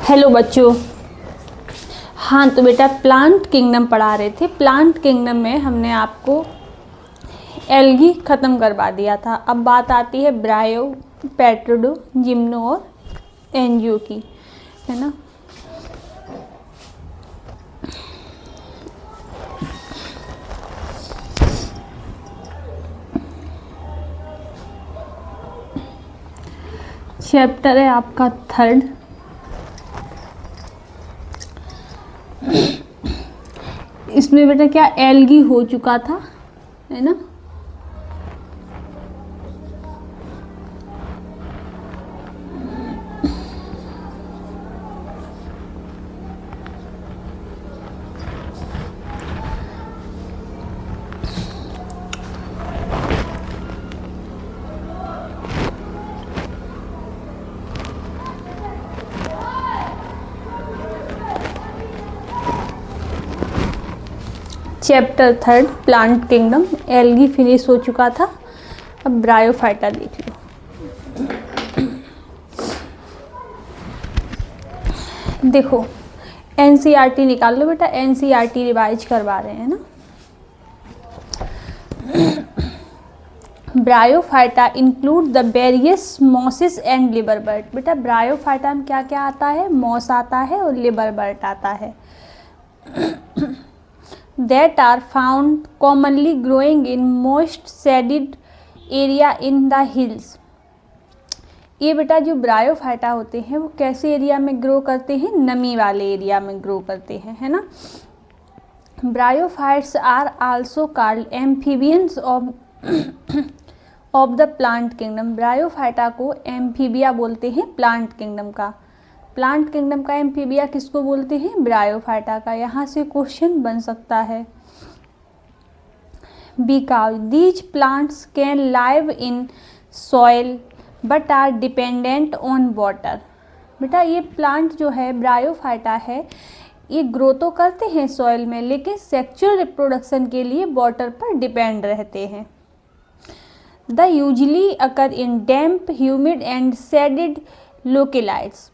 Hello बच्चों। हाँ तो बेटा प्लांट किंगडम पढ़ा रहे थे। प्लांट किंगडम में हमने आपको एल्गी ख़त्म करवा दिया था। अब बात आती है ब्रायो, पेट्रोडो, जिम्नो और एंजियो की, है ना। चैप्टर है आपका 3rd। इसमें बेटा क्या एल्गी हो चुका था, है ना। Chapter 3rd plant kingdom, algae finish हो चुका था। अब ब्रायोफाइटा देख लो। देखो एनसीईआरटी निकाल लो बेटा, एनसीईआरटी रिवाइज करवा रहे हैं ना। Bryophyta include the various mosses and liverwort. बेटा ब्रायोफाइटा में क्या क्या आता है? मॉस आता है और लिवरबर्ट आता है। that are found commonly growing in moist shaded area in the hills। ये बेटा जो ब्रायोफाइटा होते हैं वो कैसे एरिया में ग्रो करते हैं? नमी वाले एरिया में ग्रो करते हैं, है ना। Bryophytes are also called amphibians of the plant kingdom. Bryophyta को एम्फीबिया बोलते हैं प्लांट किंगडम का। प्लांट किंगडम का एम्फीबिया किसको बोलते हैं? ब्रायोफाइटा का। यहाँ से क्वेश्चन बन सकता है। Because these plants can live in soil but are dependent on water. बेटा ये प्लांट जो है ब्रायोफाइटा है, ये ग्रो तो करते हैं सॉइल में लेकिन सेक्सुअल रिप्रोडक्शन के लिए वाटर पर डिपेंड रहते हैं। They usually occur in damp, humid and shaded localities.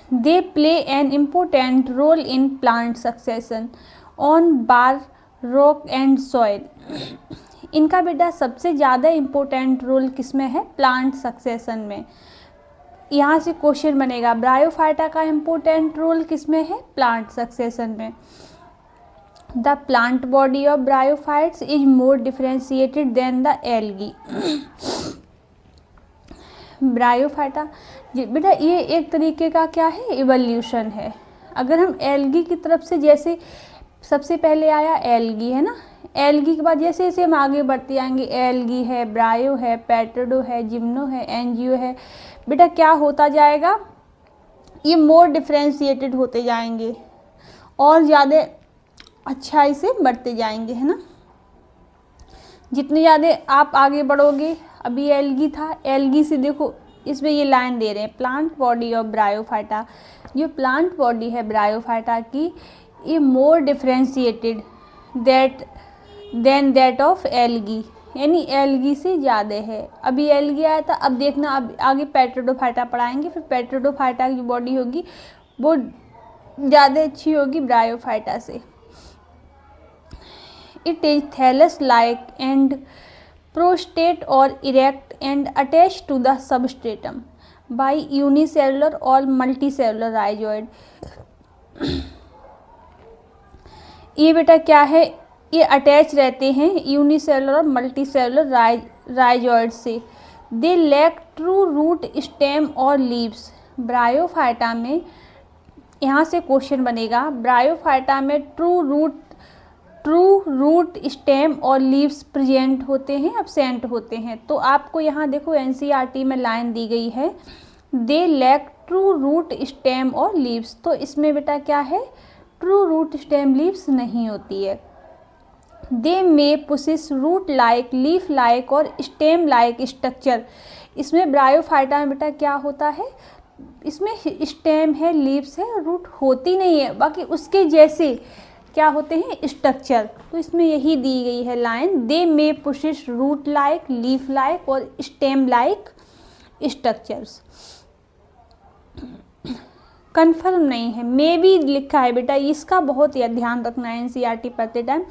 They play an important role in plant succession on bar, rock and soil। इनका बेटा सबसे ज़्यादा इम्पोर्टेंट रोल किस में है? प्लांट सक्सेशन में। यहाँ से क्वेश्चन बनेगा ब्रायोफाइटा का इम्पोर्टेंट रोल किस में है? प्लांट सक्सेशन में। The plant body of bryophytes is more differentiated than the algae. Bryophyta बेटा ये एक तरीके का क्या है? इवोल्यूशन है। अगर हम एल्गी की तरफ से, जैसे सबसे पहले आया एल्गी, है ना। एल्गी के बाद जैसे जैसे हम आगे बढ़ते आएंगे, एल्गी है, ब्रायो है, पेट्रोडो है, जिम्नो है, एंजियो है, बेटा क्या होता जाएगा? ये मोर डिफ्रेंशिएटेड होते जाएंगे और ज़्यादा अच्छाई से बढ़ते जाएंगे, है ना। जितने ज़्यादा आप आगे बढ़ोगे, अभी एल्गी था, एल्गी से देखो इसमें ये लाइन दे रहे हैं प्लांट बॉडी ऑफ ब्रायोफाइटा। जो प्लांट बॉडी है ब्रायोफाइटा की, ये more differentiated than that of algae, यानी एल्गी से ज़्यादा है। अभी एल्गी आया था, अब देखना अब आगे पेट्रोडोफाइटा पढ़ाएंगे, फिर पेट्रोडोफाइटा की जो बॉडी होगी वो ज़्यादा अच्छी होगी ब्रायोफाइटा से। It is thallus like and prostate or erect and attached to the substratum by unicellular or multicellular rhizoid। ये बेटा क्या है? ये अटैच रहते हैं यूनिसेलुलर और मल्टीसेलुलर राइजोइड से। They lack true root, stem और लीव्स। ब्रायोफाइटा में यहाँ से क्वेश्चन बनेगा, ब्रायोफाइटा में ट्रू रूट, स्टेम और लीव्स प्रेजेंट होते हैं, एब्सेंट होते हैं। तो आपको यहाँ देखो एनसीईआरटी में लाइन दी गई है, they lack true root, stem और लीव्स। तो इसमें बेटा क्या है? ट्रू रूट, स्टेम, लीव्स नहीं होती है। They may possess root like, leaf like और स्टेम लाइक स्ट्रक्चर। इसमें ब्रायोफाइटा में बेटा क्या होता है? इसमें स्टेम है, लीव्स है, रूट होती नहीं है, बाकी उसके जैसे क्या होते हैं? स्ट्रक्चर। तो इसमें यही दी गई है line, they may possess root like, leaf like और स्टेम लाइक स्ट्रक्चर्स। कन्फर्म नहीं है, मे बी लिखा है बेटा, इसका बहुत ही ध्यान रखना है एनसीईआरटी पढ़ते टाइम।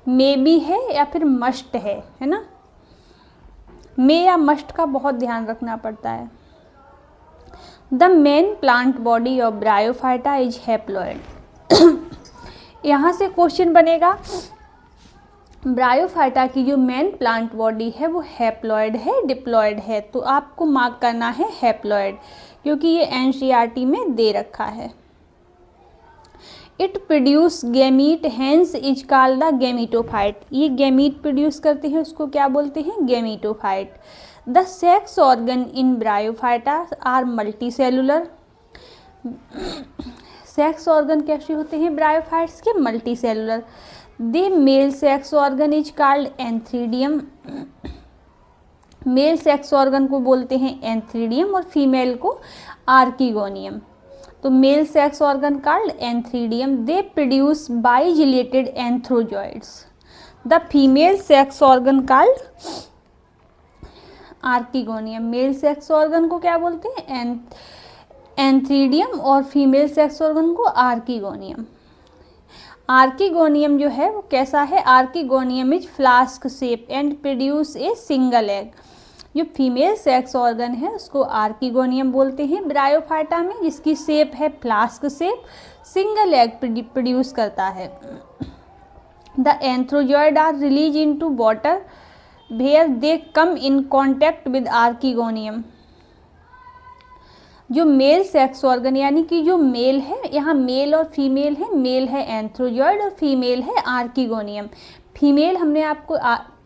मे बी है या फिर मस्ट है ना, मे या मस्ट का बहुत ध्यान रखना पड़ता है। The main plant body of bryophyta is haploid. यहाँ से क्वेश्चन बनेगा, ब्रायोफाइटा की जो मेन प्लांट बॉडी है वो हैप्लॉइड है डिप्लॉइड है, तो आपको मार्क करना है हैप्लॉइड, क्योंकि ये एनसीईआरटी में दे रखा है। It produce gamete hence is called the gametophyte. ये गैमीट प्रोड्यूस करते हैं, उसको क्या बोलते हैं, gametophyte. The sex organ in bryophyta are multi cellular. Sex organ कैसे होते हैं ब्रायोफाइट्स के, multi cellular. The male sex organ is called antheridium. Male sex organ को बोलते हैं एंथ्रीडियम और फीमेल को आर्किगोनियम। तो male sex organ called antheridium. They produce biflagellated antherozoids. The female sex organ called archegonium. Mail sex organ को क्या बोलते हैं, एंथ्रीडियम, और फीमेल सेक्स ऑर्गन को आर्किगोनियम। आर्किगोनियम जो है वो कैसा है, archegonium is flask shape and produce a single egg. जो फीमेल सेक्स ऑर्गन है उसको आर्किगोनियम बोलते हैं ब्रायोफाइटा में, जिसकी शेप है flask shape, single egg produce करता है। The antherozoid are release into water where they come in contact with archegonium. जो मेल सेक्स ऑर्गन यानी कि जो मेल है, यहाँ मेल और फीमेल है, मेल है एंथ्रोजॉइड और फीमेल है आर्किगोनियम। फीमेल हमने आपको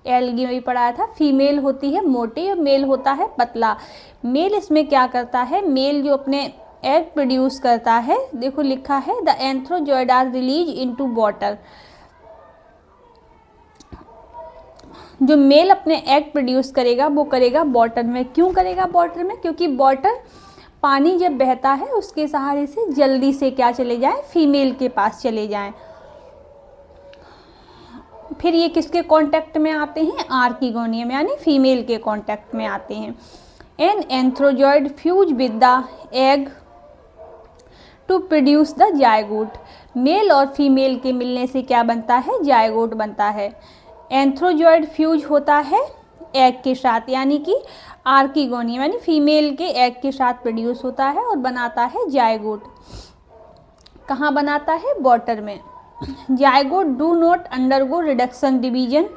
एलगी में भी पढ़ाया था, फीमेल होती है मोटी और मेल होता है पतला। मेल इसमें क्या करता है, मेल जो अपने एग प्रोड्यूस करता है, देखो लिखा है the antherozoid are release into water. जो मेल अपने एग प्रोड्यूस करेगा वो करेगा वाटर में। क्यों करेगा वाटर में, क्योंकि वाटर पानी जब बहता है उसके सहारे से जल्दी से क्या चले जाए, फीमेल के पास चले जाएं। फिर ये किसके कांटेक्ट में आते हैं, आर्किगोनियम यानी फीमेल के कांटेक्ट में आते हैं। An antherozoid fuse with the egg to produce the zygote. Male और फीमेल के मिलने से क्या बनता है, जायगोट बनता है। एंथ्रोजॉइड फ्यूज होता है एग के साथ, यानी कि आर्किगोनियम यानी फीमेल के एग के साथ प्रोड्यूस होता है और बनाता है जायगोट। कहाँ बनाता है, वाटर में। Zygote do not undergo reduction division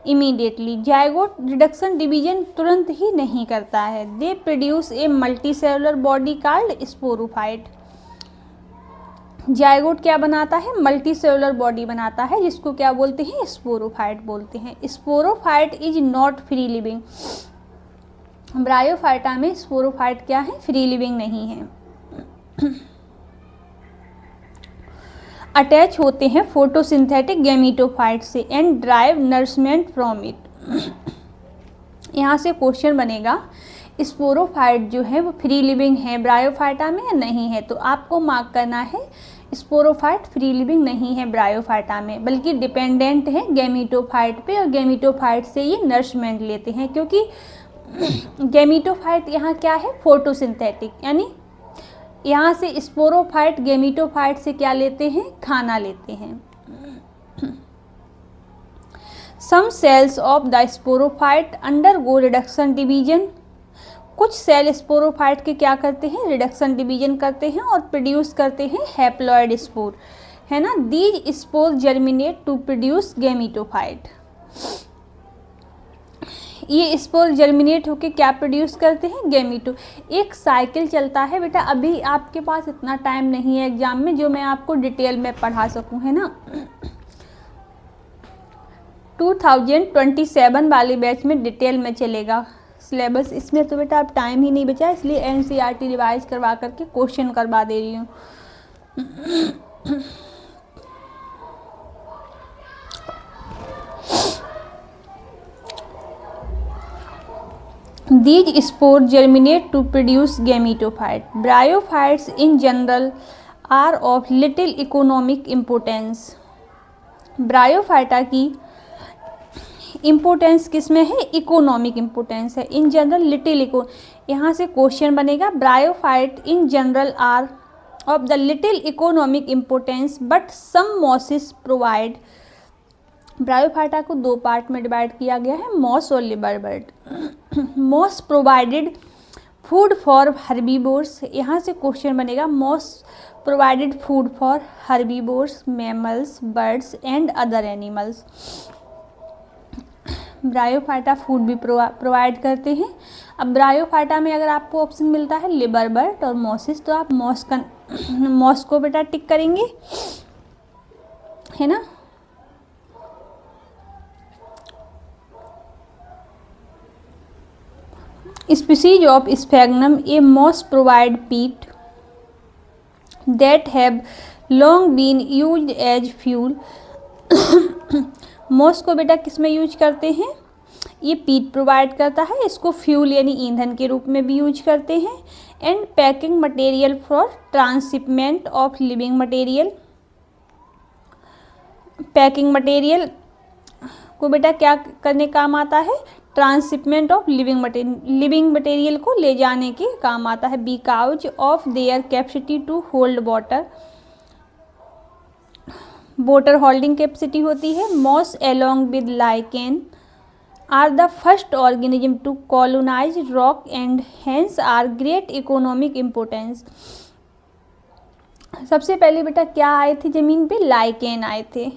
immediately. Zygote reduction division तुरंत ही नहीं करता है। They produce a multi cellular body called sporophyte. Zygote क्या बनाता है, मल्टी सेलुलर बॉडी बनाता है, जिसको क्या बोलते हैं, स्पोरोफाइट बोलते हैं। Sporophyte is not free living. Bryophyta में स्पोरोफाइट क्या है, फ्री लिविंग नहीं है। अटैच होते हैं फोटोसिंथेटिक गैमीटोफाइट से and drive nourishment from it. यहाँ से क्वेश्चन बनेगा, स्पोरोफाइट जो है वो फ्री लिविंग है ब्रायोफाइटा में या नहीं है, तो आपको मार्क करना है स्पोरोफाइट फ्री लिविंग नहीं है ब्रायोफाइटा में, बल्कि डिपेंडेंट है गैमीटोफाइट पे, और गैमीटोफाइट से ये नरिशमेंट लेते हैं। क्योंकि गैमीटोफाइट यहाँ क्या है, फोटोसिंथेटिक, यानी यहाँ से स्पोरोफाइट गैमीटोफाइट से क्या लेते हैं, खाना लेते हैं। Some cells of the sporophyte undergo reduction division. कुछ सेल स्पोरोफाइट के क्या करते हैं, रिडक्शन डिवीजन करते हैं और प्रोड्यूस करते हैं हैप्लॉइड स्पोर, है ना। These spore germinate to produce gametophyte. ये स्पोर जर्मिनेट होकर क्या प्रोड्यूस करते हैं, गैमीटो। एक साइकिल चलता है बेटा, अभी आपके पास इतना टाइम नहीं है एग्जाम में जो मैं आपको डिटेल में पढ़ा सकूं, है ना। 2027 वाले बैच में डिटेल में चलेगा सिलेबस, इसमें तो बेटा अब टाइम ही नहीं बचा, इसलिए एनसीईआरटी रिवाइज करवा करके क्वेश्चन करवा दे रही हूँ। These spores germinate to produce gametophyte. Bryophytes in general are of little economic importance. Bryophyta की इम्पोर्टेंस किस में है, इकोनॉमिक इम्पोर्टेंस है। इन जनरल लिटिल इको, यहाँ से क्वेश्चन बनेगा bryophyte in general R of the little economic importance but some mosses provide। Bryophyta को दो पार्ट में डिवाइड किया गया है, मॉस और लिबरबर्ट। Moss provided food for herbivores, यहाँ से क्वेश्चन बनेगा moss provided food for herbivores, mammals, birds and other animals. Bryophyta food भी प्रोवाइड करते हैं। अब ब्रायोफाइटा में अगर आपको ऑप्शन मिलता है लिबरबर्ट और मॉसिस, तो आप मॉस को बेटा टिक करेंगे, है ना। Species of sphagnum, a moss provide peat that have long been used as fuel. Moss को बेटा किस में यूज करते हैं, ये पीट प्रोवाइड करता है, इसको फ्यूल यानी ईंधन के रूप में भी यूज करते हैं। And packing material for transshipment of living material, packing material को बेटा क्या करने काम आता है, ट्रांसशिपमेंट ऑफ लिविंग मटेरियल को ले जाने के काम आता है। Because of their capacity to hold water holding capacity होती है। Moss along with lichen are the first organism to colonize rock and hence are great economic importance. सबसे पहले बेटा क्या आए थे जमीन पे, लाइकेन आए थे,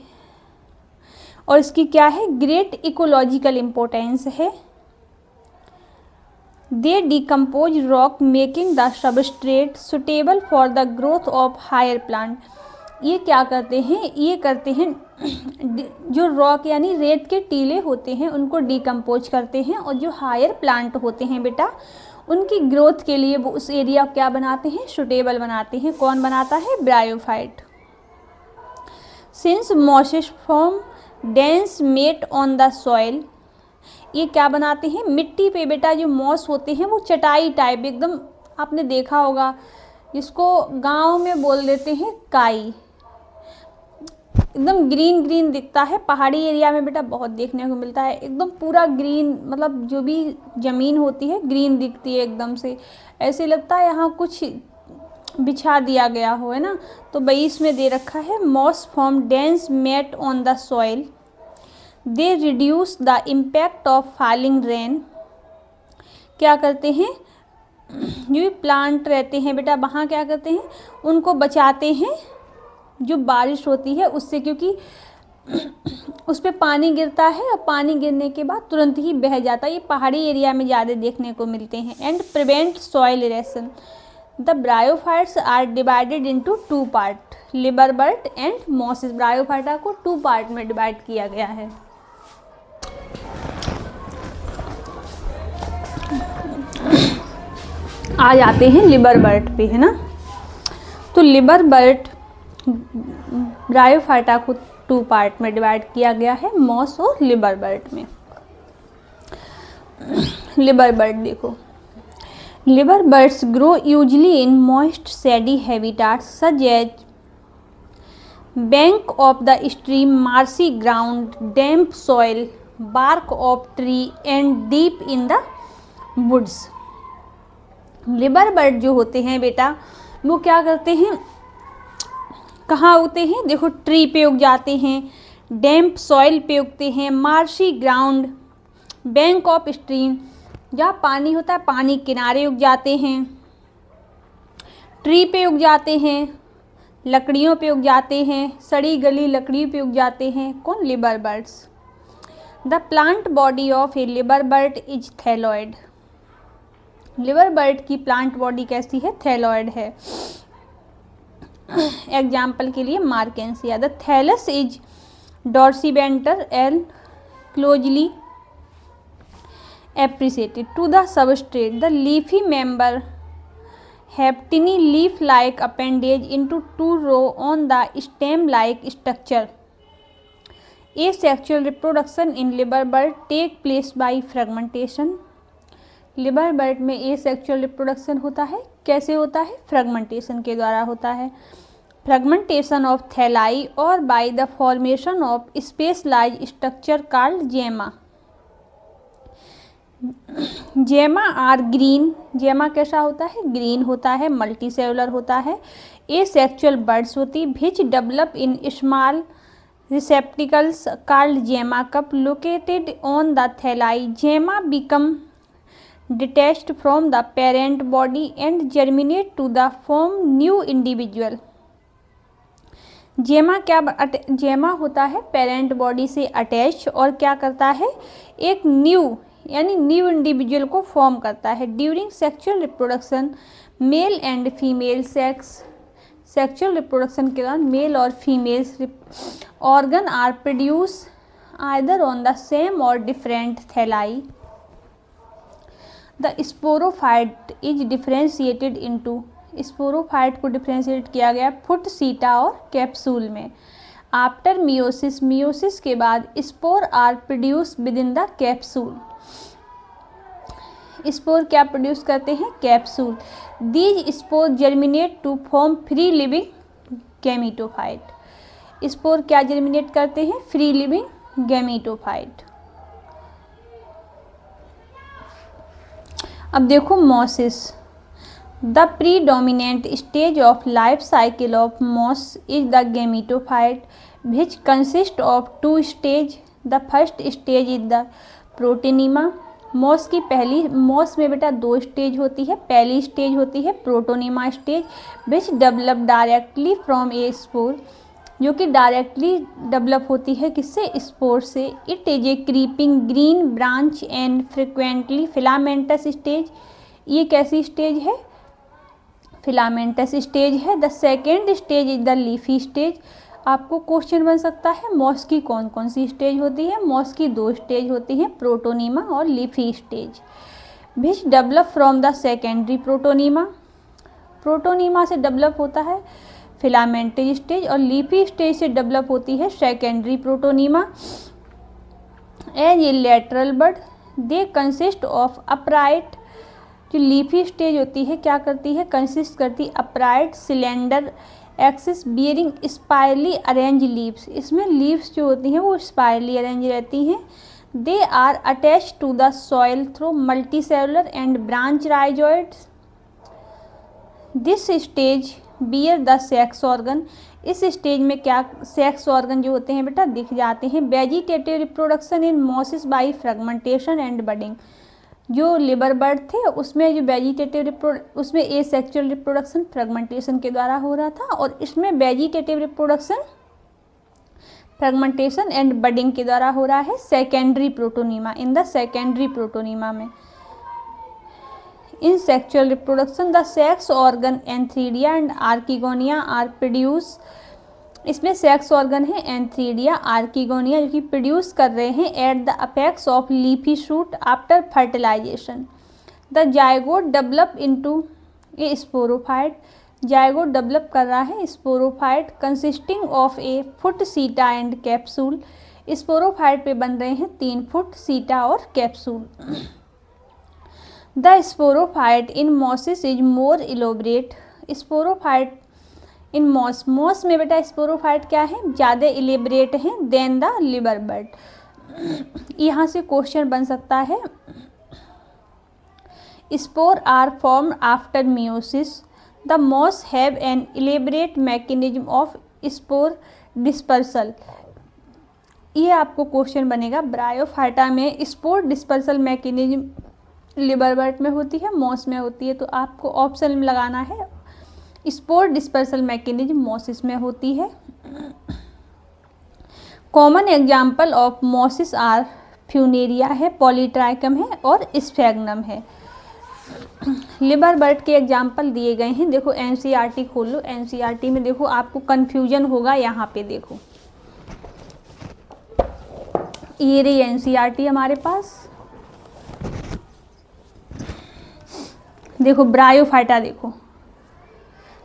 और इसकी क्या है, ग्रेट इकोलॉजिकल इम्पोर्टेंस है। They decompose rock making the substrate suitable for the growth of higher plant. ये क्या करते हैं, ये करते हैं जो रॉक यानी रेत के टीले होते हैं उनको डिकम्पोज करते हैं, और जो हायर प्लांट होते हैं बेटा उनकी ग्रोथ के लिए वो उस एरिया को क्या बनाते हैं, सुटेबल बनाते हैं। कौन बनाता है, bryophyte. Since mosses form dense mat on the soil, ये क्या बनाते हैं, मिट्टी पे बेटा जो मॉस होते हैं वो चटाई टाइप एकदम, आपने देखा होगा, जिसको गांव में बोल देते हैं काई, एकदम ग्रीन ग्रीन दिखता है। पहाड़ी एरिया में बेटा बहुत देखने को मिलता है, एकदम पूरा ग्रीन, मतलब जो भी ज़मीन होती है ग्रीन दिखती है एकदम से, ऐसे लगता है यहाँ कुछ बिछा दिया गया हो, है ना। तो 22 में दे रखा है moss form dense mat on the soil, they reduce the impact of falling rain. क्या करते हैं, जो प्लांट रहते हैं बेटा वहाँ क्या करते हैं, उनको बचाते हैं जो बारिश होती है उससे, क्योंकि उस पर पानी गिरता है और पानी गिरने के बाद तुरंत ही बह जाता है। ये पहाड़ी एरिया में ज़्यादा देखने को मिलते हैं। And prevent soil erosion. The bryophytes are divided into two part, लिबरबर्ट एंड मॉसिस। ब्रायोफाइटा को टू पार्ट में डिवाइड किया गया है। आ जाते हैं लिबरबर्ट पे, है ना। तो लिबरबर्ट ब्रायोफाइटा को टू पार्ट में डिवाइड किया गया है, मॉस और लिबरबर्ट में। लिबरबर्ट देखो, लिबरबर्ट्स grow usually in moist सैडी habitats such as bank of the stream, Marcy ground, damp soil, bark of tree and deep in the woods. लिबरबर्ट जो होते हैं बेटा वो क्या करते हैं, कहाँ उगते हैं, देखो ट्री पे उग जाते हैं, डैम्प सॉइल पे उगते हैं, marshy ground, bank of stream, जहाँ पानी होता है पानी किनारे उग जाते हैं, ट्री पे उग जाते हैं, लकड़ियों पे उग जाते हैं, सड़ी गली लकड़ी पे उग जाते हैं। कौन, लिबरबर्ट्स। The plant body of A लिबरबर्ट is thalloid. लिबरबर्ट की प्लांट बॉडी कैसी है, थैलॉइड है। एग्जाम्पल के लिए marchantia. The thallus is dorsiventral and closely appreciated to the substrate. The leafy member have tiny leaf-like appendage into two row on the stem-like structure. Asexual reproduction in liverbird take place by fragmentation. लिबरबर्ट में asexual reproduction होता है, कैसे होता है, fragmentation के द्वारा होता है। फ्रेगमेंटेशन ऑफ थैलाई और by the formation of specialised structure called gemma. Gemma are green, जेमा कैसा होता है, ग्रीन होता है, मल्टी सेलुलर होता है। ए सेक्सुअल बर्ड्स होती, which develop in small receptacles called gemma cup located on the thalli. Gemma become detached from the parent body and germinate to the form new individual. Gemma होता है parent body से attach और क्या करता है, एक new यानी new individual को फॉर्म करता है। During sexual reproduction male and female sexual reproduction के दौरान मेल और female organ are produce either on the same और different thalli. The sporophyte is differentiated into, sporophyte को डिफ्रेंशिएट किया गया फुट, सीटा और कैप्सूल में। आफ्टर मियोसिस, मियोसिस के बाद spore are produce within the capsule. Spore क्या produce करते हैं, capsule. These spore germinate to form free living gametophyte. Spore क्या जर्मिनेट करते हैं, फ्री लिविंग गैमीटोफाइट। अब देखो mosses, the predominant stage of life cycle of moss is the gametophyte which consist of two stage. The first stage is the protonema. Moss में बेटा दो stage होती है। पहली स्टेज होती है protonema stage which develop directly from A spore, जो कि डायरेक्टली डेवलप होती है किससे, स्पोर से। It is a creeping green branch and frequently filamentous stage. ये कैसी स्टेज है, फिलामेंटस स्टेज है। The second stage is the leafy stage. आपको क्वेश्चन बन सकता है मॉस की कौन कौन सी स्टेज होती है। मॉस की दो स्टेज होती हैं, प्रोटोनीमा और leafy stage. Which develop from the secondary protonema, protonema से डेवलप होता है फिलामेंटेज स्टेज और लीफी स्टेज से डेवलप होती है secondary protonema. As a lateral bud they consist of upright, जो लीफी स्टेज होती है क्या करती है, कंसिस्ट करती upright cylinder axis bearing spirally arrange leaves. इसमें लीव्स जो होती हैं वो स्पायरली अरेंज रहती हैं। They are attach to the soil through multi cellular and branch rhizoids. This stage bear the sex organ. इस स्टेज में क्या सेक्स ऑर्गन जो होते हैं बेटा दिख जाते हैं। Vegetative reproduction in mosses by fragmentation and budding. जो लिबर बर्ड थे उसमें जो उसमें ए सेक्सुअल रिप्रोडक्शन फ्रेगमेंटेशन के द्वारा हो रहा था और इसमें vegetative reproduction fragmentation and budding के द्वारा हो रहा है secondary protonema, in the secondary protonema में। In sexual reproduction the sex organ antheridia and archegonia are produce. इसमें सेक्स ऑर्गन है एंथ्रीडिया आर्किगोनिया जो कि प्रोड्यूस कर रहे हैं at the apex of leafy shoot after fertilization. The zygote develop into a sporophyte. Zygote develop कर रहा है sporophyte consisting of a foot, seta and capsule. Sporophyte पे बन रहे हैं 3 फुट, सीटा और capsule. The sporophyte in mosses is more elaborate. Sporophyte in moss में बेटा स्पोरोफाइट क्या है, ज़्यादा इलेबरेट हैं देन द लिबर बर्ड। यहाँ से क्वेश्चन बन सकता है spore are form after meiosis. The moss have an elaborate mechanism of spore dispersal. ये आपको क्वेश्चन बनेगा ब्रायोफाइटा में स्पोर डिस्पर्सल मैकेनिज्म लिबर बर्ड में होती है, मॉस में होती है, तो आपको ऑप्शन में लगाना है स्पोर डिस्पर्सल मैकेनिज्म मॉसिस में होती है। Common example of mosses are funaria है, पॉलीट्राइकम है और स्फेग्नम है। लिबर बर्ड के एग्जाम्पल दिए गए हैं। देखो एनसीईआरटी खोल लो, एनसीईआरटी में देखो आपको कन्फ्यूजन होगा यहाँ पे। देखो ये रही एनसीईआरटी हमारे पास। देखो ब्रायोफाइटा, देखो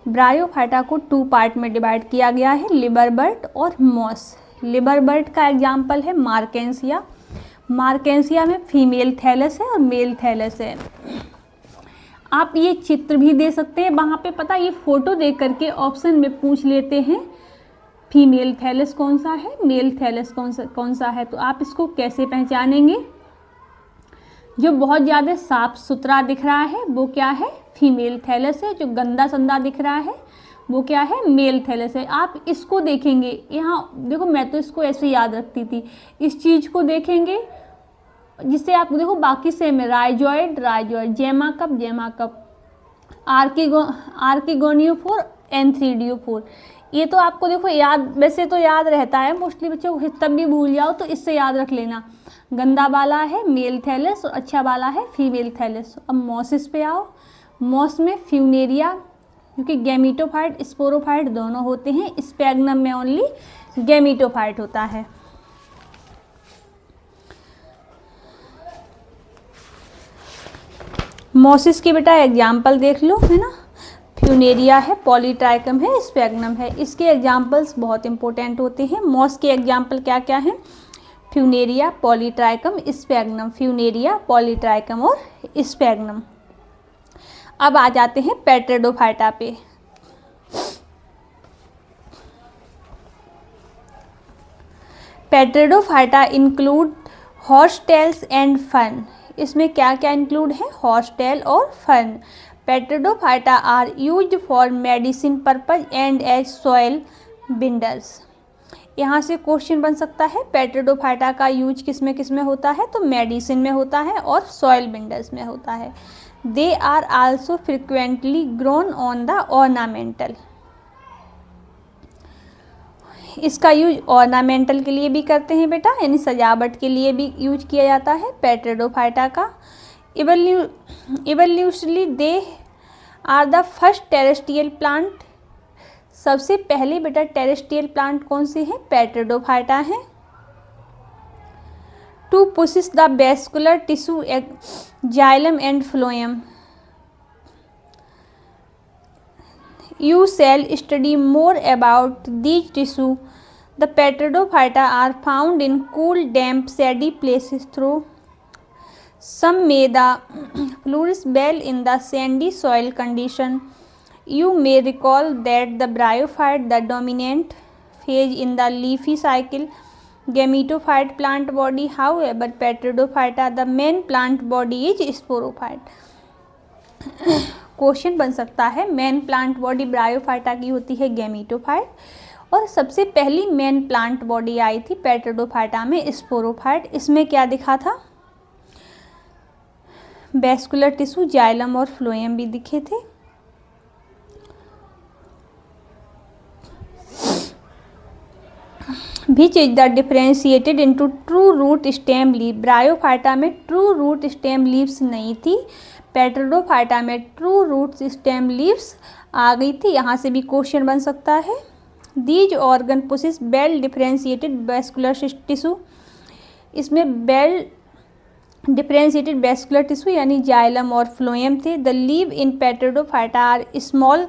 ब्रायोफाइटा को 2 पार्ट में डिवाइड किया गया है, लिबर बर्ड और मॉस। लिबर बर्ड का एग्जाम्पल है मार्केंसिया। मार्केंसिया में फीमेल थैलस है और मेल थैलस है। आप ये चित्र भी दे सकते हैं वहाँ पे, पता ये फोटो देख करके ऑप्शन में पूछ लेते हैं फीमेल थैलस कौन सा है, मेल थैलस कौन सा है, तो आप इसको कैसे पहचानेंगे। जो बहुत ज़्यादा साफ सुथरा दिख रहा है वो क्या है, फीमेल थैलस है। जो गंदा संदा दिख रहा है वो क्या है, मेल थैलस है। आप इसको देखेंगे, यहाँ देखो मैं तो इसको ऐसे याद रखती थी, इस चीज़ को देखेंगे जिससे आप देखो बाकी सेम है, राइजॉइड राइजॉइड, जेमा कप, आर्किगोनियोफोर, एंथ्रीडियोफोर। ये तो आपको देखो याद, वैसे तो याद रहता है मोस्टली बच्चों को, तब भी भूल जाओ तो इससे याद रख लेना। गंदा वाला है मेल थैलस और अच्छा वाला है फीमेल थैलस। अब मॉसिस पे आओ। मॉस में फ्यूनेरिया, क्योंकि गैमीटोफाइट स्पोरोफाइट दोनों होते हैं, स्पैग्नम में ओनली गैमीटोफाइट होता है। मॉसिस के बेटा एग्जाम्पल देख लो, है ना, फ्यूनेरिया है, पॉलीट्राइकम है, स्पैग्नम है। इसके एग्जाम्पल्स बहुत इंपॉर्टेंट होते हैं। मॉस के एग्जाम्पल क्या क्या हैं, funaria, polytrichum, sphagnum, funaria, polytrichum और स्पैग्नम। अब आ जाते हैं पेट्रिडोफाइटा पे। Pteridophyta include horsetails and fern. इसमें क्या क्या इंक्लूड है, हॉर्सटेल और fern. Pteridophyta are used for medicine purpose and as soil binders. यहाँ से क्वेश्चन बन सकता है पेट्रिडोफाइटा का यूज किस में होता है, तो मेडिसिन में होता है और सॉइल बिंडर्स में होता है। They are also frequently grown on the ornamental. इसका यूज ऑर्नामेंटल के लिए भी करते हैं बेटा, यानी सजावट के लिए भी यूज किया जाता है पेट्रिडोफाइटा का। Evolutionally they are the first terrestrial plant. सबसे पहले बेटा टेरेस्ट्रियल प्लांट कौन से हैं, पेट्रिडोफाइटा है। To possess the vascular tissue xylem and phloem. You shall study more about these tissue. The Petridophyta are found in cool, damp, shady places through. Some may the flourish well in the sandy soil condition. You may recall that the bryophyte, the dominant phase in the leafy cycle, gametophyte plant body. However, Petridophyta, the main plant body is sporophyte. Question बन सकता है, main plant body bryophyta की होती है gametophyte, और सबसे पहली main plant body आई थी पेट्रिडोफाइटा में स्पोरोफाइट। इसमें क्या दिखा था, वेस्कुलर टिश्यू, जाइलम और फ्लोएम भी दिखे थे। Which is the differentiated into true root stem leaf. Bryophyta में ट्रू रूट स्टेम लीव्स नहीं थी, पेट्रिडोफाइटा में ट्रू रूट स्टेम लीव्स आ गई थी। यहाँ से भी क्वेश्चन बन सकता है। These organ possess well differentiated vascular tissue. इसमें वेल डिफरेंशिएटेड वेस्कुलर टिश्यू यानी जाइलम और फ्लोएम थे। The leave in pteridophyta are small.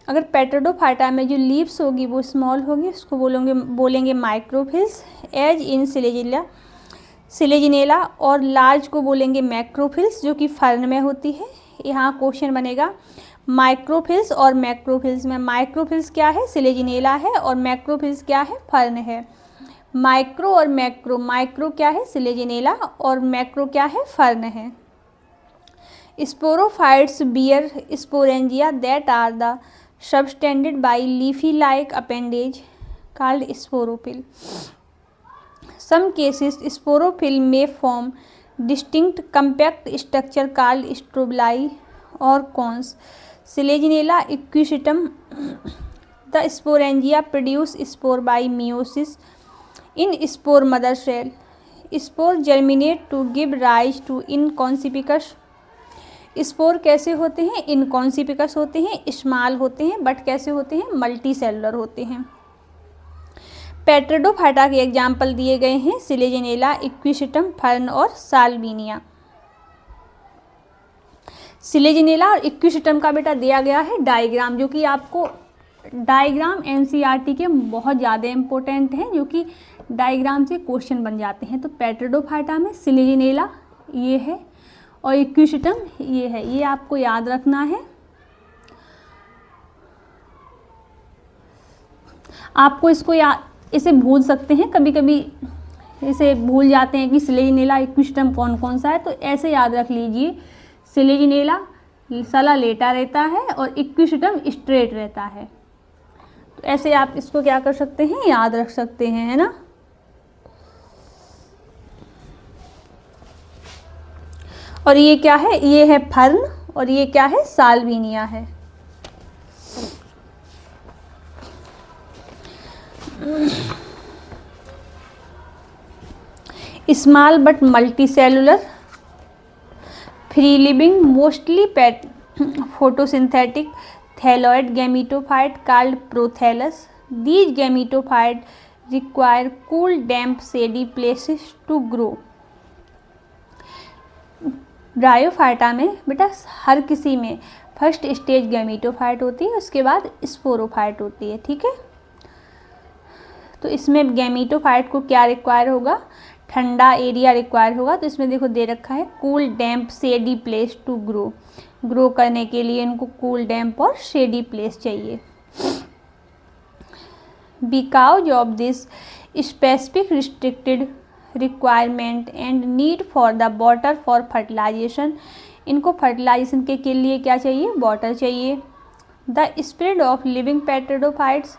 अगर पेट्रिडोफाइटा में जो लीव्स होगी वो स्मॉल होगी, उसको बोलेंगे माइक्रोफिल्स। एज इन सिलेजिनेला, और लार्ज को बोलेंगे मैक्रोफिल्स, जो कि फर्न में होती है। यहाँ क्वेश्चन बनेगा माइक्रोफिल्स और मैक्रोफिल्स में। माइक्रोफिल्स क्या है, सिलेजिनेला है, और मैक्रोफिल्स क्या है, फर्न है। माइक्रो और मैक्रो, माइक्रो क्या है, सिलेजिनेला, और मैक्रो क्या है, फर्न है। Sporophytes bear sporangia that are the subtended by leafy like appendage called sporophyll. Some cases sporophyll may form distinct compact structure called strobili or cones. Selaginella equisetum. The sporangia produce spore by meiosis in spore mother cell. Spore germinate to give rise to inconspicuous. Spore कैसे होते हैं, इनकॉन्सिपिकस होते हैं, small होते हैं, but कैसे होते हैं, मल्टी सेलुलर होते हैं। पेट्रिडोफाइटा के एग्जाम्पल दिए गए हैं सिलेजिनेला, इक्विसेटम, फर्न और साल्विनिया। सिलेजिनेला और इक्विसेटम का बेटा दिया गया है डायग्राम, जो कि आपको डायग्राम एनसीईआरटी के बहुत ज़्यादा इम्पोर्टेंट हैं, जो कि डायग्राम से क्वेश्चन बन जाते हैं। तो पेट्रिडोफाइटा में सिलेजिनेला ये है और इक्विसेटम ये है, ये आपको याद रखना है। आपको इसको इसे भूल सकते हैं कभी कभी, इसे भूल जाते हैं कि सिलेजिनेला इक्विस्टम कौन कौन सा है, तो ऐसे याद रख लीजिए, सिलेजिनेला सला लेटा रहता है और इक्विस्टम स्ट्रेट रहता है। तो ऐसे आप इसको क्या कर सकते हैं, याद रख सकते हैं, है ना। और ये क्या है, ये है फर्न और ये क्या है, साल्विनिया है। Small but multicellular, free living, mostly photosynthetic thalloid gametophyte called prothallus. These gametophytes require cool, damp, shady places to grow. Bryophyta में बेटा हर किसी में फर्स्ट स्टेज गैमेटोफाइट होती है, उसके बाद स्पोरोफाइट होती है, ठीक है। तो इसमें गैमेटोफाइट को क्या रिक्वायर होगा, ठंडा एरिया रिक्वायर होगा। तो इसमें देखो दे रखा है cool, damp, shady place to grow करने के लिए इनको कूल, डैम्प और शेडी प्लेस चाहिए। Because of this specific restricted requirement and need for the water for fertilization, इनको फर्टिलाइजेशन के लिए क्या चाहिए, वाटर चाहिए। The spread of living pteridophytes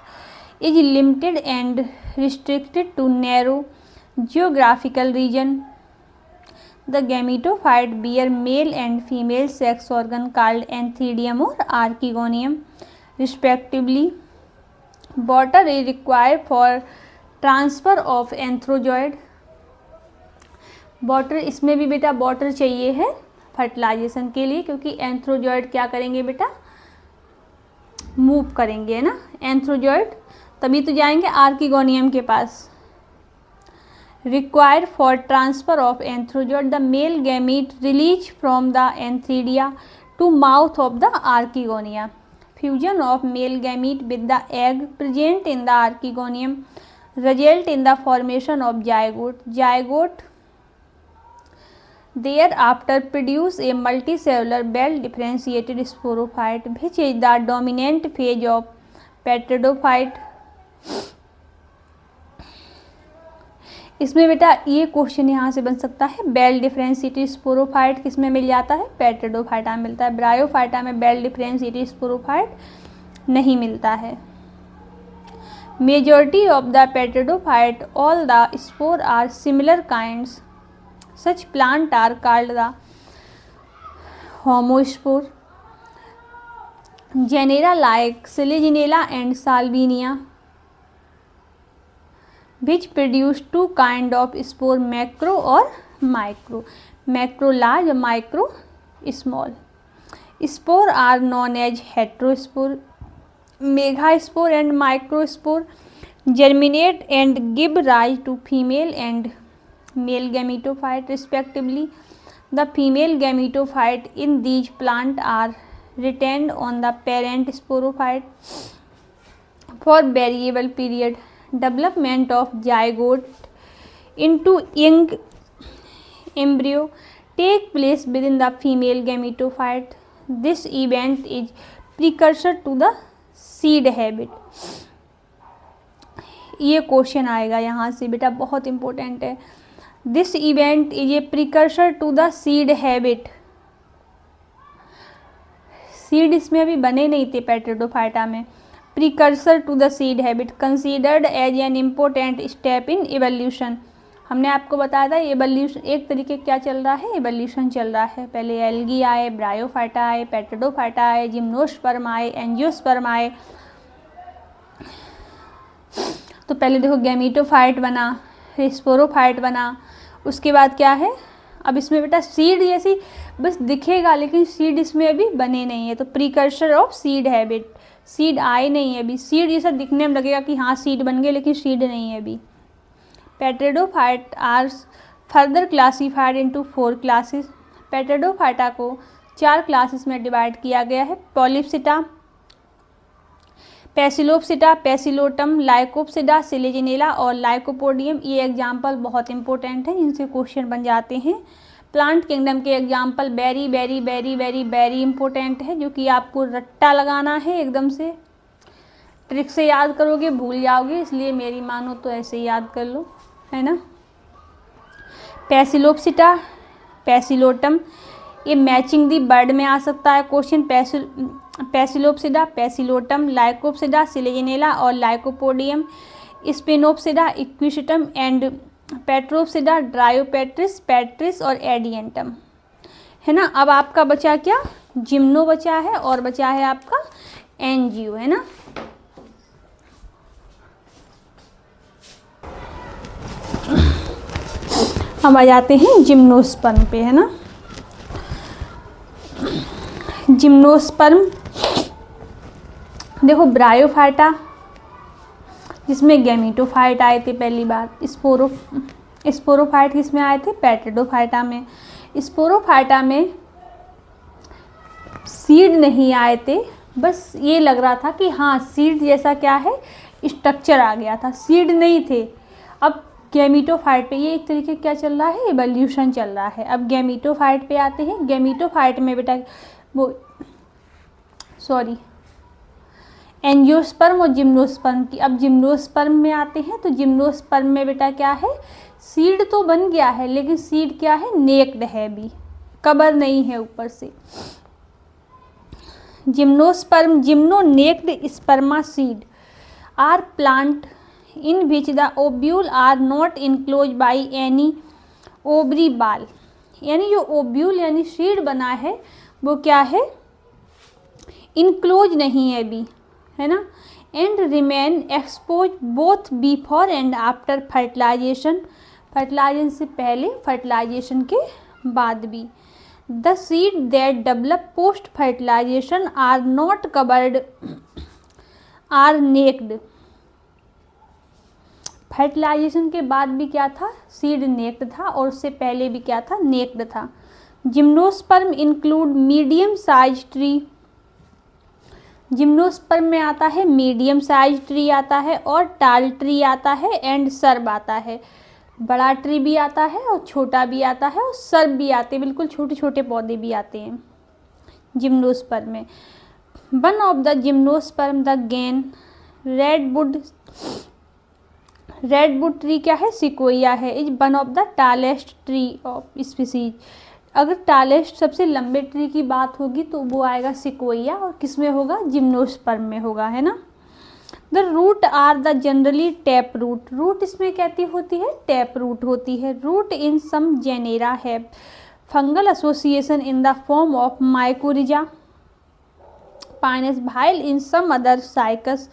is limited and restricted to narrow geographical region. The gametophyte bear male and female sex organ called antheridium or archegonium respectively. Water is required for transfer of anthrozoid. Water, इसमें भी बेटा water चाहिए है fertilisation के लिए, क्योंकि antherozoid क्या करेंगे बेटा, मूव करेंगे, है ना। एंथ्रोजॉइड तभी तो जाएंगे आर्किगोनियम के पास। Required for transfer of anthrozoid, the male gamete released from the antheridia to mouth of the archegonia. Fusion of male gamete with the egg present in the archegonium result in the formation of zygote. Zygote thereafter produce a multicellular well differentiated sporophyte, which is the dominant phase of petridophyte. इसमें बेटा ये question यहाँ से बन सकता है, bell differentiated sporophyte किस में मिल जाता है, पेट्रिडोफाइटा में मिलता है। ब्रायोफाइटा में बेल डिफरेंशिएटेड स्पोरोफाइट नहीं मिलता है। Majority of the pteridophyte all the spore are similar kinds, such plant are called the homospore. Genera like selaginella and salvinia which produce two kind of spore, macro और micro. Macro large, micro small. Spore are known as heterospore, megaspore and microspore. Germinate and give rise to female and male gametophyte respectively. The female gametophyte in these plants are retained on the parent sporophyte for variable period. Development of zygote into young embryo take place within the female gametophyte. This event is precursor to the seed habit. ये question आएगा यहाँ से बेटा, बहुत important है। This event is a precursor to the seed habit. Seed इसमें अभी बने नहीं थे पेट्रिडोफाइटा में। Precursor to the seed habit, considered as an important step in evolution. हमने आपको बताया था एवोल्यूशन एक तरीके क्या चल रहा है, एवोल्यूशन चल रहा है। पहले एल्गी आए, ब्रायोफाइटा आए, पेट्रिडोफाइटा आए, जिम्नोस्पर्म आए, एंजियोस्पर्म आए। तो पहले देखो गैमेटोफाइट बना, फिर स्पोरोफाइट बना, उसके बाद क्या है, अब इसमें बेटा सीड जैसी बस दिखेगा, लेकिन सीड इसमें अभी बने नहीं है। तो precursor of seed habit, seed आए नहीं है अभी। सीड जैसा दिखने में लगेगा कि हाँ सीड बन गए, लेकिन सीड नहीं है अभी। Pteridophyte are further classified into 4 classes. Pteridophyta को 4 क्लासेस में डिवाइड किया गया है। पॉलिप्सिटा, पैसिलोप्सिटा, पैसिलोटम, लाइकोप्सिडा, सिलेजिनेला और लाइकोपोडियम। ये एग्जाम्पल बहुत इंपॉर्टेंट है, इनसे क्वेश्चन बन जाते हैं। प्लांट किंगडम के example very very very very very important है, जो कि आपको रट्टा लगाना है, एकदम से ट्रिक से याद करोगे भूल जाओगे, इसलिए मेरी मानो तो ऐसे याद कर लो, है ना। पैसिलोप्सिटा, पैसिलोटम, ये मैचिंग दी बर्ड में आ सकता है क्वेश्चन। पैसिलोप्सिडा, पैसिलोटम, लाइकोप्सिडा, सिलेजिनेला और लाइकोपोडियम, स्पिनोप्सिडा, इक्विसिटम एंड पेट्रोप्सिडा, ड्रायोपेट्रिस, पेट्रिस और एडियंटम, है ना। अब आपका बचा क्या, जिम्नो बचा है और बचा है आपका एंजियो, है ना। अब आ जाते हैं जिम्नोस्पर्म पे, है ना। जिम्नोस्पर्म देखो, ब्रायोफाइटा जिसमें गैमीटोफाइट आए थे पहली बार, स्पोरोफाइट किसमें आए थे, पेट्रिडोफाइटा में। स्पोरोफाइटा में सीड नहीं आए थे, बस ये लग रहा था कि हाँ सीड जैसा क्या है स्ट्रक्चर आ गया था, सीड नहीं थे। अब गैमीटोफाइट पे ये एक तरीके क्या चल रहा है, इवोल्यूशन चल रहा है। अब गैमीटोफाइट पे आते हैं। गैमीटोफाइट में बेटा वो एंजियोस्पर्म और जिम्नोस्पर्म की। अब जिम्नोस्पर्म में आते हैं तो जिम्नोस्पर्म में बेटा क्या है, सीड तो बन गया है लेकिन सीड क्या है, नेक्ड है, अभी कबर नहीं है ऊपर से। Gymnosperm, gymno naked sperma seed are plant in which the ovule are not enclose by any ovary wall, यानी जो ओब्यूल यानी सीड बना है वो क्या है, इनक्लोज नहीं है अभी, है ना। And remain expose both before and after fertilisation, fertilisation से पहले फर्टिलाइजेशन के बाद भी। The seed that develop post fertilisation are not covered are naked, fertilisation के बाद भी क्या था, सीड नेक्ड था और उससे पहले भी क्या था, नेक्ड था। Gymnosperm include medium size tree, gymnosperm में आता है मीडियम साइज ट्री आता है और टाल ट्री आता है एंड सर्ब आता है। बड़ा ट्री भी आता है और छोटा भी आता है और सर्ब भी आते हैं, बिल्कुल छोटे छोटे पौधे भी आते हैं जिम्नोस्पर्म में। One of the gymnosperm the gain redwood tree क्या है, सिकोया है, is one of the tallest tree of species. अगर टालेस्ट सबसे लंबे ट्री की बात होगी तो वो आएगा सिकोया, और किस में होगा, जिम्नोस्पर्म में होगा, है ना। The root are the generally tap root, root इसमें कहती होती है टैप रूट होती है। रूट इन सम जेनेरा है fungal association in the form of mycorrhiza pinus, while in some other cycas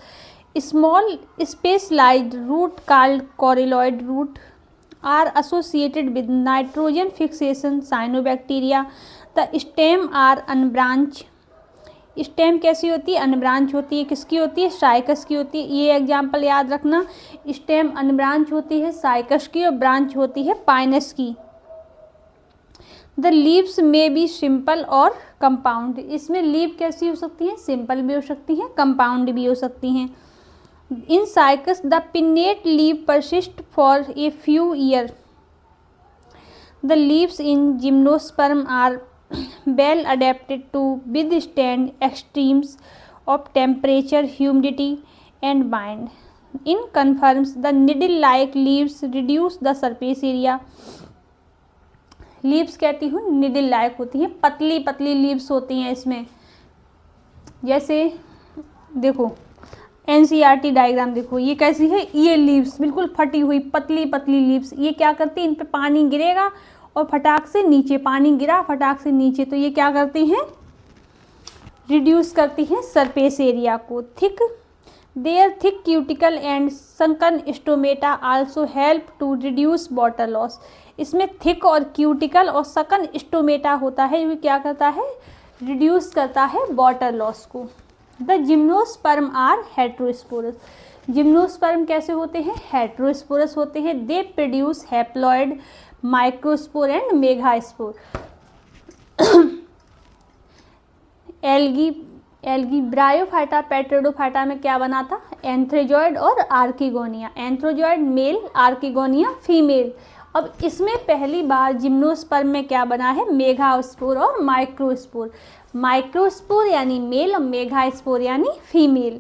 small specialized root called coralloid root are associated with nitrogen fixation cyanobacteria. The stem are unbranched. Stem कैसी होती है, unbranch होती है, किसकी होती है, cycas की होती है। ये एग्जाम्पल याद रखना, स्टेम अनब्रांच होती है साइकस की और ब्रांच होती है पाइनस की। द लीव्स में बी सिंपल और कंपाउंड, इसमें लीव कैसी हो सकती हैं, सिंपल भी हो सकती हैं, कंपाउंड भी हो सकती हैं। In cycas, the pinnate leaf persists for a few years. The leaves in gymnosperm are well adapted to withstand extremes of temperature, humidity, and wind. In conforms, the needle-like leaves reduce the surface area. Leaves कहती हूँ needle like होती हैं, पतली पतली leaves होती हैं इसमें। जैसे देखो एनसीईआरटी डायग्राम देखो, ये कैसी है, ये लीव्स बिल्कुल फटी हुई पतली पतली लीव्स, ये क्या करती है, इन पे पानी गिरेगा और फटाक से नीचे, पानी गिरा फटाक से नीचे, तो ये क्या करती हैं, रिड्यूस करती हैं सरफेस एरिया को। Thick their thick cuticle and sunken stomata also help to reduce water loss. इसमें थिक और क्यूटिकल और सकन स्टोमेटा होता है, ये क्या करता है, रिड्यूस करता है वाटर लॉस को। The gymnosperm are heterosporous, gymnosperm कैसे होते हैं, हेट्रोस्पोरस होते हैं। They produce haploid microspore and megaspore. Algae bryophyta pteridophyta में क्या बना था, एंथ्रोजॉइड और archegonia, antherozoid male, archegonia female. अब इसमें पहली बार जिम्नोस्पर्म में क्या बना है, मेगास्पोर और माइक्रोस्पोर। माइक्रोस्पोर यानी मेल और मेगास्पोर यानी female.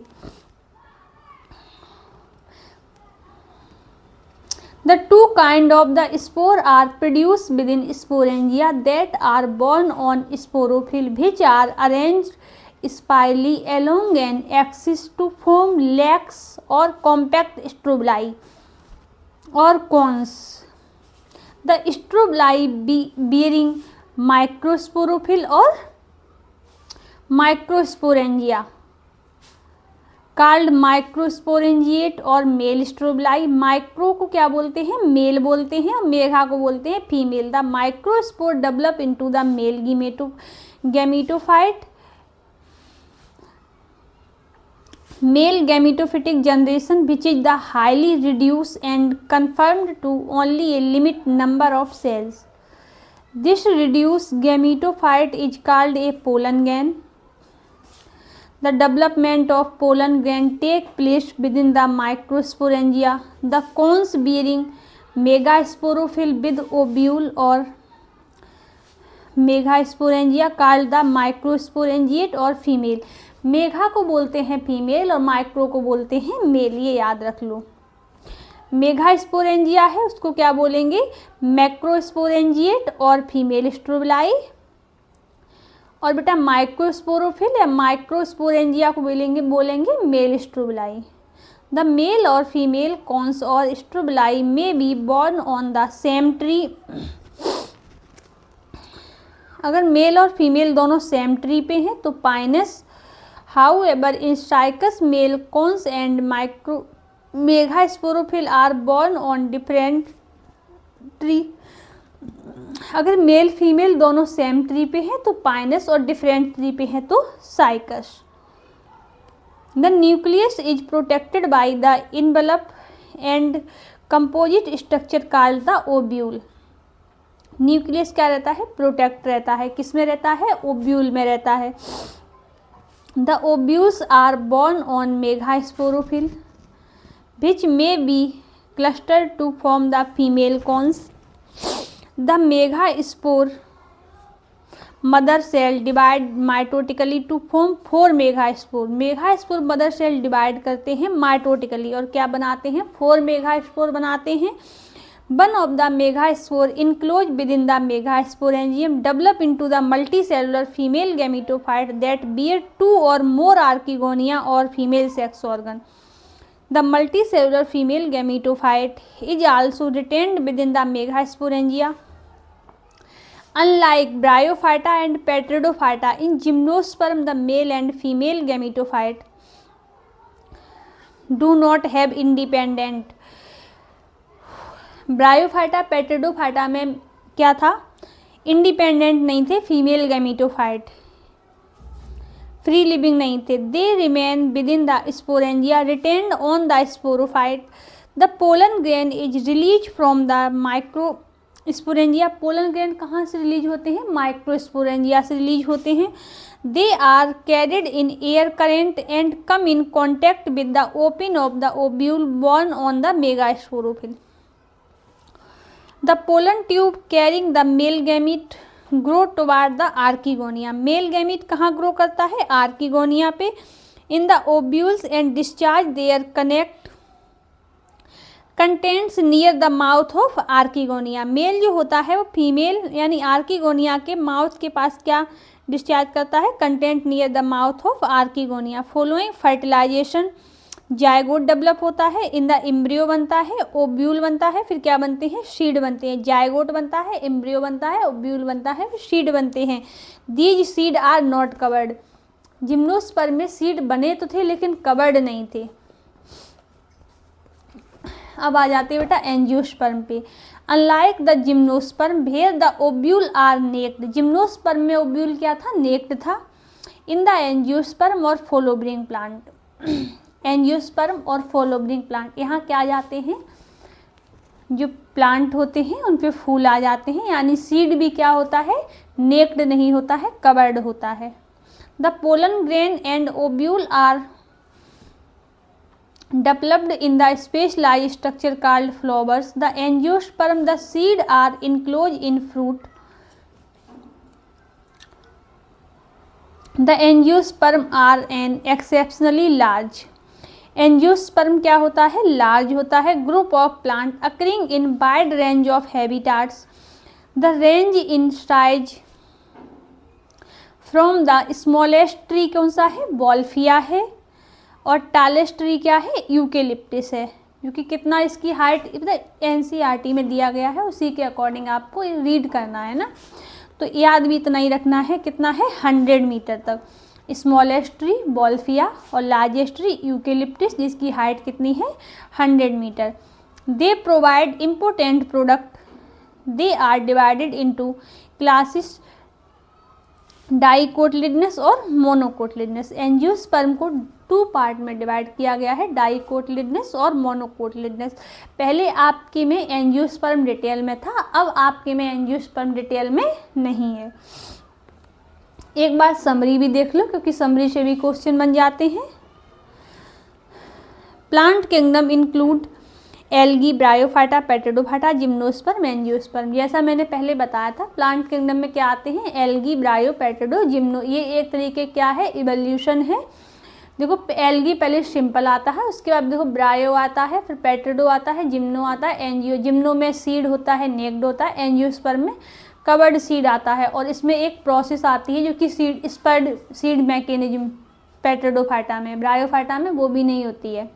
The two kind of the spore are produced within sporangia that are borne on sporophyll, which are arranged spirally along an axis to form lax or compact strobili or cones. The strobili bearing microsporophyll or microsporangia called microsporangiate और mail स्ट्रोबलाई। Micro को क्या बोलते हैं? Mail बोलते हैं, और मेघा को बोलते हैं female. The microspore develop into the male gametophyte male gametophytic generation which is the highly reduce and confined to only a limit number of cells. This reduce gametophyte is called a pollen grain. The development of pollen grain take place within the microsporangia. The cones bearing megasporophyll with ovule or megasporangia called the microsporangiate और female. Megha को बोलते हैं female और micro को बोलते हैं mail, ये याद रख लो। मेगास्पोरेंजिया है उसको क्या बोलेंगे? मैक्रोस्पोरेंजिएट और फीमेल स्ट्रोबलाई। और बेटा माइक्रोस्पोरोफिल या माइक्रोस्पोरेंजिया को बोलेंगे मेल स्ट्रोबलाई। द मेल और फीमेल कॉन्स और स्ट्रोबलाई में be borne on the same tree. अगर मेल और फीमेल दोनों सेम ट्री पे हैं तो Pinus. However in Cycas male cones and micro megasporophyll are borne on different tree. अगर मेल फीमेल दोनों सेम ट्री पे हैं तो पाइनस और डिफरेंट ट्री पे हैं तो cycas. The nucleus is protected by the envelope and composite structure called the ovule. Nucleus क्या रहता है? प्रोटेक्ट रहता है। किस में रहता है? ओब्यूल में रहता है। The ovules are borne on megasporophyll which may be cluster to form the female cones. The megaspore mother cell divide mitotically to form 4 megaspore। Megaspore mother cell divide करते हैं माइटोटिकली और क्या बनाते हैं? 4 मेगास्पोर बनाते हैं। One of the megaspore enclosed within the megasporangium develop into the multicellular female gametophyte that bear 2 or more archegonia or female sex organ. The multicellular female gametophyte is also retained within the megasporangia. Unlike bryophyta and pteridophyta, in gymnosperm the male and female gametophyte do not have independent। Bryophyta pteridophyta में क्या था? Independent नहीं थे female gametophyte, free living नहीं थे। They remain with in the sporangia retained on the sporophyte. The pollen grain is release from the micro sporangia. Pollen grain कहाँ से release होते हैं? माइक्रोस्पोरेंजिया से रिलीज होते हैं। They are carried in air current and come in contact with the open of the ovule borne on the megasporophyll. The pollen tube carrying the male gamete grow toward the archegonia. Male gamete कहाँ grow करता है? Archegonia पे। In the ovules and discharge their connect contents near the mouth of archegonia. Male जो होता है वो female यानी archegonia के माउथ के पास क्या डिस्चार्ज करता है? Content near the mouth of archegonia. Following fertilisation zygote develop होता है, इन द एम्ब्रियो बनता है, ओब्यूल बनता है, फिर क्या बनते हैं? सीड बनते हैं। जायगोट बनता है, एम्ब्रियो बनता है, ओब्यूल बनता है, फिर सीड बनते हैं। These seed are not covered. Gymnosperm में सीड बने तो थे लेकिन कवर्ड नहीं थे। अब आ जाते हैं बेटा एंजियोस्पर्म पे। Unlike the gymnosperm where the ovule are naked. Gymnosperm में ओब्यूल क्या था? नेक्ड था। इन द एंजियोस्पर्म और फॉलोब्रिंग प्लांट। एंजियोस्पर्म और फॉलोब्रिंग प्लांट यहाँ क्या आ जाते हैं? जो प्लांट होते हैं उन पे फूल आ जाते हैं, यानी सीड भी क्या होता है? नेक्ड नहीं होता है, कवर्ड होता है। The pollen grain and ovule are developed in the specialized structure called flowers. The angiosperm, the seed are enclosed in fruit. The angiosperm are an exceptionally large angiosperm क्या होता है, लार्ज होता है। Group of plant occurring in wide range of habitats, the range in size from the smallest tree कौन सा है, Wolffia है, और टालेस्ट ट्री क्या है, यूकेलिप्टिस है, जो कि कितना इसकी हाइट एनसीईआरटी में दिया गया है, उसी के अकॉर्डिंग आपको रीड करना है ना, तो याद भी इतना ही रखना है, कितना है 100 मीटर तक। स्मॉलेस्ट ट्री वॉल्फिया और लार्जेस्ट ट्री यूकेलिप्टिस, जिसकी हाइट कितनी है 100 metre. They provide important product, they are divided into classes dicotyledonous और मोनोकोटिलिडनस। एंजियोस्पर्म को 2 पार्ट में डिवाइड किया गया है, डाइकोटिलिडनस और मोनोकोटिलिडनस। पहले आपके में एंजियोस्पर्म डिटेल में था, अब आपके में एंजियोस्पर्म डिटेल में नहीं है। एक बार समरी भी देख लो, क्योंकि समरी से भी क्वेश्चन बन जाते हैं। Plant kingdom include algae, bryophyta, pteridophyta, gymnosperm, angiosperm. जैसा मैंने पहले बताया था, प्लांट किंगडम में क्या आते हैं, एल्गी, ब्रायो, पेट्रोडो, जिम्नो। ये एक तरीके क्या है, इवोल्यूशन है। देखो एल्गी पहले सिंपल आता है, उसके बाद देखो ब्रायो आता है, फिर पेट्रोडो आता है, जिम्नो आता है, एंजियो। जिम्नो में सीड होता है, नेक्ड होता है। एंजियोस्पर्म में कवर्ड सीड आता है, और इसमें एक प्रोसेस आती है जो कि सीड स्पर्ड सीड मैकेनिज्म पेट्रोडोफाइटा में, ब्रायोफाइटा में वो भी नहीं होती है।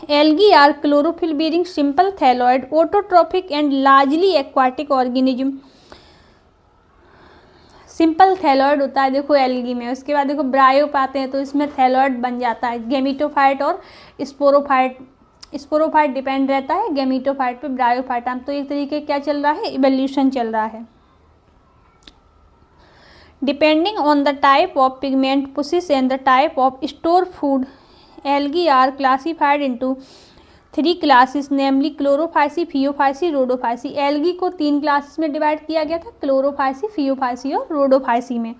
Algae are chlorophyll bearing simple thalloid autotrophic and largely aquatic organism। Simple thalloid होता है देखो एल्गी में। उसके बाद देखो ब्रायो पाते हैं तो इसमें थैलॉइड बन जाता है। गेमिटोफाइट और स्पोरोफाइट, स्पोरोफाइट डिपेंड रहता है गेमिटोफाइट पे, ब्रायोफाइटा। तो एक तरीके क्या चल रहा है, इवोल्यूशन चल रहा है। Depending on the type of pigment possess and the type of store food, algae are classified into 3 classes, namely chlorophyceae, phaeophyceae, rhodophyceae. Algae को 3 क्लासेस में डिवाइड किया गया था, क्लोरोफाइसी, फियोफाइसी और रोडोफाइसी में।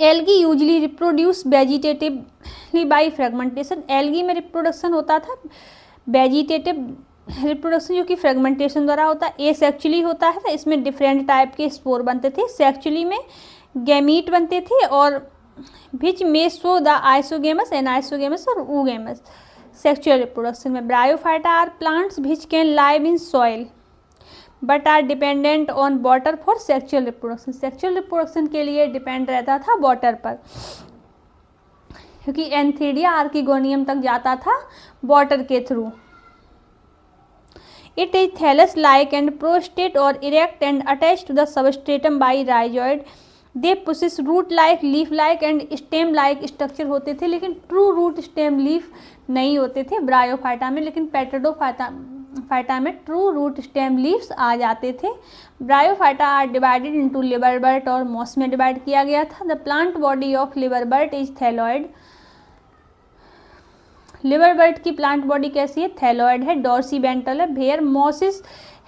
Algae usually reproduce vegetatively by fragmentation. Algae में reproduction होता था वेजिटेटिव रिप्रोडक्शन, जो कि फ्रेगमेंटेशन द्वारा होता है। एसेक्चुअली होता है, तो इसमें डिफरेंट टाइप के स्पोर बनते थे। सेक्चुअली में गैमीट बनते थे, और विच में शो द आइसोगेमस, एनाइसोगेमस और oogamous। सेक्चुअल रिप्रोडक्शन में Bryophyta are plants which can live in soil but are dependent on water for sexual reproduction. Sexual reproduction के लिए डिपेंड रहता था वाटर पर, क्योंकि एंथीडिया आर्किगोनियम तक जाता था वाटर के थ्रू। It is thallus like and prostrate और erect and attach to the substratum by rhizoid. They possess root like, leaf like and stem like structure होते थे, लेकिन ट्रू रूट स्टेम लीफ नहीं होते थे ब्रायोफाइटा में, लेकिन पेट्रोडोफाइटा में ट्रू रूट स्टेम लीव्स आ जाते थे। Bryophyta are divided into liverwort और मॉस में डिवाइड किया गया था। The plant body of liverwort is thalloid. Liverwort की प्लांट बॉडी कैसी है, थैलॉइड है, डॉर्सीवेंट्रल है। Where mosses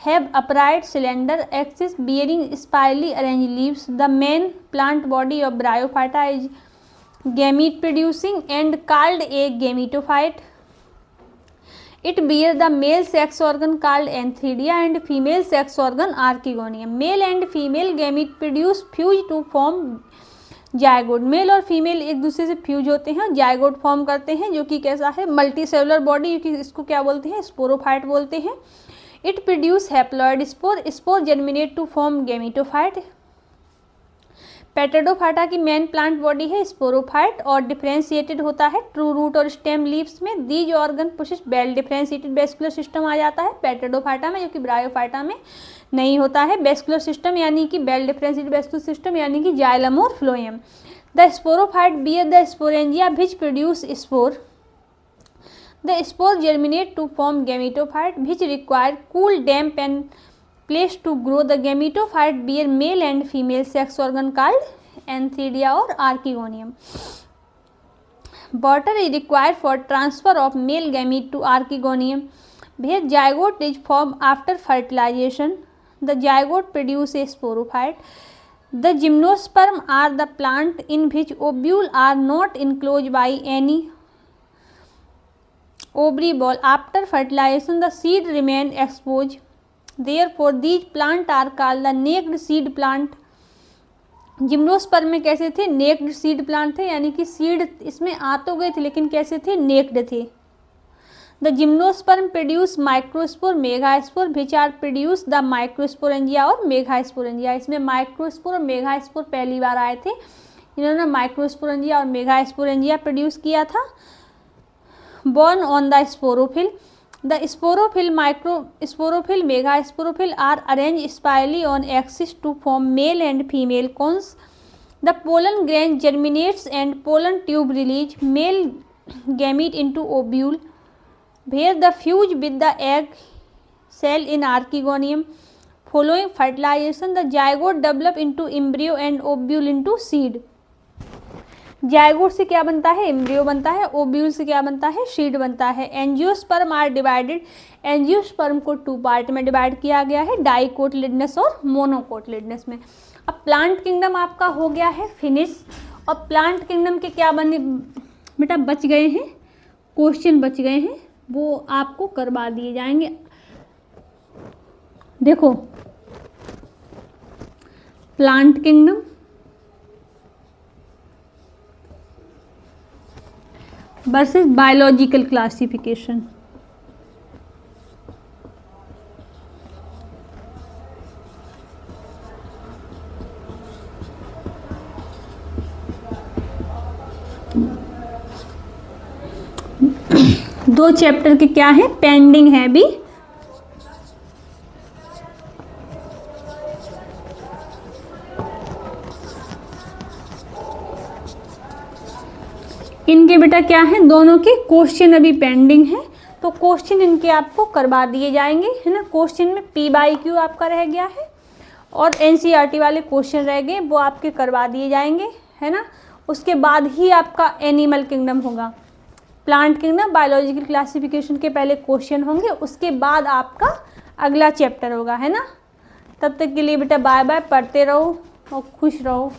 have upright cylinder axis bearing spirally arranged leaves. The main plant body of Bryophyta is gamete producing and called a gametophyte. It bears the male sex organ called antheridia and female sex organ archegonium. Male and female gamete produce fuse to form zygote. Male और female एक दूसरे से fuse होते हैं, zygote form करते हैं, जो कि कैसा है, मल्टी सेलुलर बॉडी, इसको क्या बोलते हैं, स्पोरोफाइट बोलते हैं। It produce haploid spore. Spore germinate to form gametophyte. Pteridophyta की मेन प्लांट बॉडी है स्पोरोफाइट, और डिफरेंशिएटेड होता है ट्रू रूट और स्टेम लीव्स में। These organ possess well differentiated vascular system आ जाता है पेट्रोडोफाइटा में, जो कि ब्रायोफाइटा में नहीं होता है। वेस्कुलर सिस्टम यानी कि वेल डिफरेंशिएटेड वेस्कुलर सिस्टम यानी कि जाइलम और phloem. The sporophyte bear the sporangia which produce spore. The spore germinate to form gametophyte which require cool, damp and place to grow. The gametophyte bear male and female sex organ called antheridia or archegonium. Water is required for transfer of male gamete to archegonium, where zygote is formed after fertilization. The zygote produce a sporophyte. The gymnosperm are the plant in which ovules are not enclosed by any ovary ball. After fertilization, the seed remain exposed. Therefore, these plants are called the naked seed plant. Gymnosperm में कैसे थे, necked seed plant थे, यानी कि seed इसमें आ तो गए थे लेकिन कैसे थे, नेक्ड थे। The gymnosperm produce microspore, megaspore which are produce the microsporangia और मेगास्पोरेंजिया। इसमें माइक्रोस्पोर और मेगास्पोर पहली बार आए थे, इन्होंने माइक्रोस्पोरेंजिया और मेगास्पोरेंजिया प्रोड्यूस किया था। Borne on the sporophyll, the sporophyll sporophyll megasporophyll are arrange spirally on axis to form male and female cones. The pollen grain germinates and pollen tube release male gamete into ovule where the fuse with the egg cell in archegonium. Following fertilization, the zygote develop into embryo and ovule into seed. Zygote से क्या बनता है, embryo बनता है, ovule से क्या बनता है, सीड बनता है। एंजियोस्पर्म आर डिवाइडेड, एंजियोस्पर्म को 2 पार्ट में डिवाइड किया गया है, डाइकोटिलिडनस और मोनोकोटिलिडनस में। अब प्लांट किंगडम आपका हो गया है फिनिश। और प्लांट किंगडम के क्या बने बेटा, बच गए हैं क्वेश्चन, बच गए हैं, वो आपको करवा दिए जाएंगे। देखो plant kingdom versus biological classification. दो चैप्टर के क्या है, पेंडिंग है अभी। इनके बेटा क्या है, दोनों के क्वेश्चन अभी पेंडिंग है, तो क्वेश्चन इनके आपको करवा दिए जाएंगे, है ना। क्वेश्चन में PYQ आपका रह गया है और NCERT वाले क्वेश्चन रह गए, वो आपके करवा दिए जाएंगे, है ना। उसके बाद ही आपका एनिमल किंगडम होगा। प्लांट किंगडम बायोलॉजिकल क्लासिफिकेशन के पहले क्वेश्चन होंगे, उसके बाद आपका अगला चैप्टर होगा, है ना। तब तक के लिए बेटा बाय बाय, पढ़ते रहो और खुश रहो।